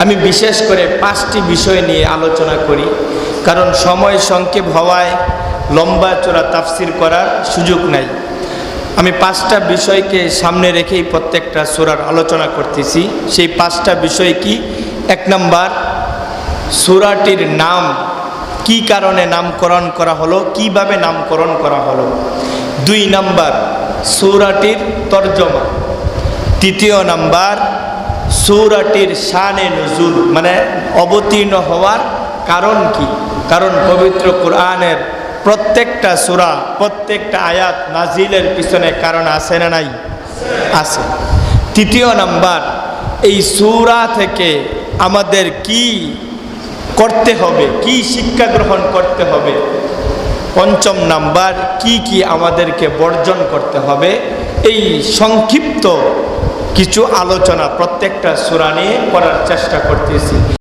আমি বিশেষ করে 5টি বিষয় নিয়ে আলোচনা করি, কারণ সময় সংক্ষেপ হওয়ায় লম্বা চড়া তাফসির করার সুযোগ নাই। আমি 5টা বিষয়কে সামনে রেখেই প্রত্যেকটা সূরার আলোচনা করতেছি। সেই 5টা বিষয় কি? 1 নাম্বার, সূরাটির নাম কি কারণে নামকরণ করা হলো, কিভাবে নামকরণ করা হলো। 2 নাম্বার, সূরাটির তরজমা। 3 নাম্বার, সূরাটির শানে নুজুল, মানে অবতীর্ণ হওয়ার কারণ কি। কারণ পবিত্র কোরআনের প্রত্যেকটা সূরা, প্রত্যেকটা আয়াত নাজিলের পিছনে কারণ আছে না নাই? আছে। 3 নাম্বার, এই সূরা থেকে আমাদের কি করতে হবে, কি শিক্ষা গ্রহণ করতে হবে। 5 নাম্বার, কি কি আমাদেরকে বর্জন করতে হবে। এই সংক্ষিপ্ত কিছু আলোচনা প্রত্যেকটা সূরা নিয়ে করার চেষ্টা করতেছি।